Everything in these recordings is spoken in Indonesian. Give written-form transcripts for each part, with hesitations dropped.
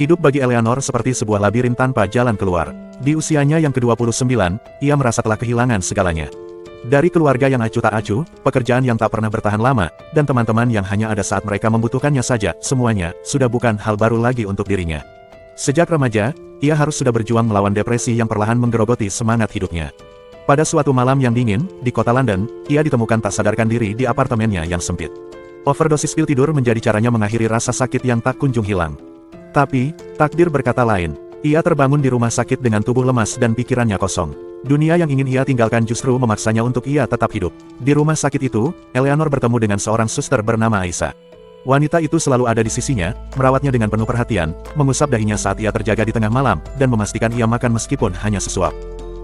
Hidup bagi Eleanor seperti sebuah labirin tanpa jalan keluar. Di usianya yang ke-29, ia merasa telah kehilangan segalanya. Dari keluarga yang acuh tak acuh, pekerjaan yang tak pernah bertahan lama, dan teman-teman yang hanya ada saat mereka membutuhkannya saja, semuanya sudah bukan hal baru lagi untuk dirinya. Sejak remaja, ia harus sudah berjuang melawan depresi yang perlahan menggerogoti semangat hidupnya. Pada suatu malam yang dingin, di kota London, ia ditemukan tak sadarkan diri di apartemennya yang sempit. Overdosis pil tidur menjadi caranya mengakhiri rasa sakit yang tak kunjung hilang. Tapi, takdir berkata lain. Ia terbangun di rumah sakit dengan tubuh lemas dan pikirannya kosong. Dunia yang ingin ia tinggalkan justru memaksanya untuk ia tetap hidup. Di rumah sakit itu, Eleanor bertemu dengan seorang suster bernama Aisyah. Wanita itu selalu ada di sisinya, merawatnya dengan penuh perhatian, mengusap dahinya saat ia terjaga di tengah malam, dan memastikan ia makan meskipun hanya sesuap.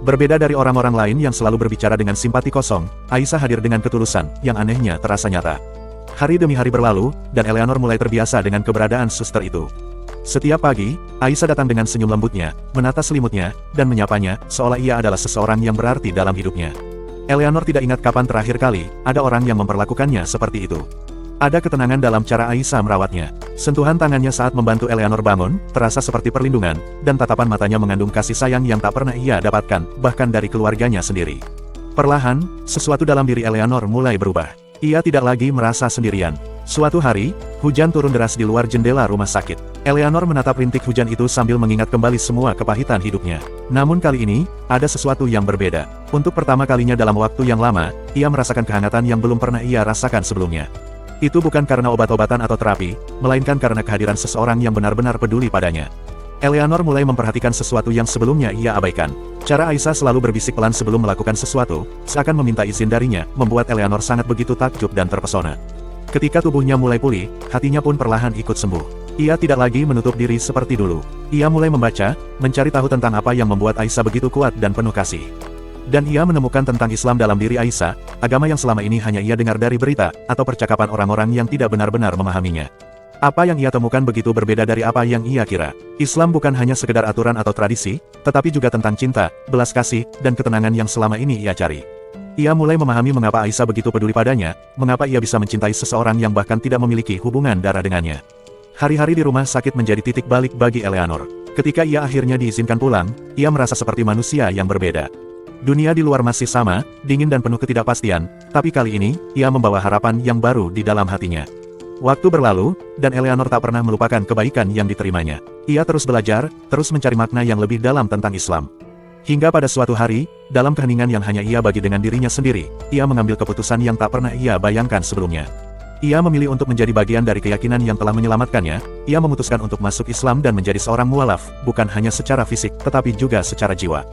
Berbeda dari orang-orang lain yang selalu berbicara dengan simpati kosong, Aisyah hadir dengan ketulusan, yang anehnya terasa nyata. Hari demi hari berlalu, dan Eleanor mulai terbiasa dengan keberadaan suster itu. Setiap pagi, Aisyah datang dengan senyum lembutnya, menata selimutnya, dan menyapanya, seolah ia adalah seseorang yang berarti dalam hidupnya. Eleanor tidak ingat kapan terakhir kali, ada orang yang memperlakukannya seperti itu. Ada ketenangan dalam cara Aisyah merawatnya. Sentuhan tangannya saat membantu Eleanor bangun, terasa seperti perlindungan, dan tatapan matanya mengandung kasih sayang yang tak pernah ia dapatkan, bahkan dari keluarganya sendiri. Perlahan, sesuatu dalam diri Eleanor mulai berubah. Ia tidak lagi merasa sendirian. Suatu hari, hujan turun deras di luar jendela rumah sakit. Eleanor menatap rintik hujan itu sambil mengingat kembali semua kepahitan hidupnya. Namun kali ini, ada sesuatu yang berbeda. Untuk pertama kalinya dalam waktu yang lama, ia merasakan kehangatan yang belum pernah ia rasakan sebelumnya. Itu bukan karena obat-obatan atau terapi, melainkan karena kehadiran seseorang yang benar-benar peduli padanya. Eleanor mulai memperhatikan sesuatu yang sebelumnya ia abaikan. Cara Aisyah selalu berbisik pelan sebelum melakukan sesuatu, seakan meminta izin darinya, membuat Eleanor sangat begitu takjub dan terpesona. Ketika tubuhnya mulai pulih, hatinya pun perlahan ikut sembuh. Ia tidak lagi menutup diri seperti dulu. Ia mulai membaca, mencari tahu tentang apa yang membuat Aisyah begitu kuat dan penuh kasih. Dan ia menemukan tentang Islam dalam diri Aisyah, agama yang selama ini hanya ia dengar dari berita, atau percakapan orang-orang yang tidak benar-benar memahaminya. Apa yang ia temukan begitu berbeda dari apa yang ia kira. Islam bukan hanya sekedar aturan atau tradisi, tetapi juga tentang cinta, belas kasih, dan ketenangan yang selama ini ia cari. Ia mulai memahami mengapa Aisyah begitu peduli padanya, mengapa ia bisa mencintai seseorang yang bahkan tidak memiliki hubungan darah dengannya. Hari-hari di rumah sakit menjadi titik balik bagi Eleanor. Ketika ia akhirnya diizinkan pulang, ia merasa seperti manusia yang berbeda. Dunia di luar masih sama, dingin dan penuh ketidakpastian, tapi kali ini, ia membawa harapan yang baru di dalam hatinya. Waktu berlalu, dan Eleanor tak pernah melupakan kebaikan yang diterimanya. Ia terus belajar, terus mencari makna yang lebih dalam tentang Islam. Hingga pada suatu hari, dalam keheningan yang hanya ia bagi dengan dirinya sendiri, ia mengambil keputusan yang tak pernah ia bayangkan sebelumnya. Ia memilih untuk menjadi bagian dari keyakinan yang telah menyelamatkannya, ia memutuskan untuk masuk Islam dan menjadi seorang mualaf, bukan hanya secara fisik, tetapi juga secara jiwa.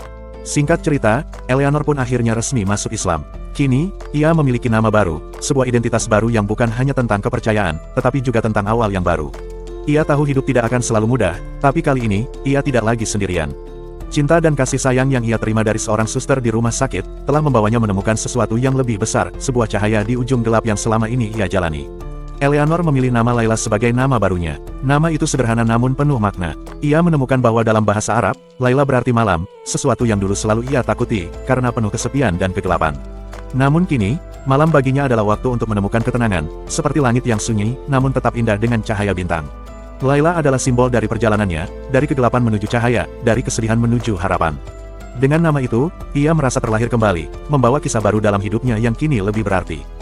Singkat cerita, Eleanor pun akhirnya resmi masuk Islam. Kini, ia memiliki nama baru, sebuah identitas baru yang bukan hanya tentang kepercayaan, tetapi juga tentang awal yang baru. Ia tahu hidup tidak akan selalu mudah, tapi kali ini, ia tidak lagi sendirian. Cinta dan kasih sayang yang ia terima dari seorang suster di rumah sakit, telah membawanya menemukan sesuatu yang lebih besar, sebuah cahaya di ujung gelap yang selama ini ia jalani. Eleanor memilih nama Laila sebagai nama barunya. Nama itu sederhana namun penuh makna. Ia menemukan bahwa dalam bahasa Arab, Laila berarti malam, sesuatu yang dulu selalu ia takuti, karena penuh kesepian dan kegelapan. Namun kini, malam baginya adalah waktu untuk menemukan ketenangan, seperti langit yang sunyi, namun tetap indah dengan cahaya bintang. Laila adalah simbol dari perjalanannya, dari kegelapan menuju cahaya, dari kesedihan menuju harapan. Dengan nama itu, ia merasa terlahir kembali, membawa kisah baru dalam hidupnya yang kini lebih berarti.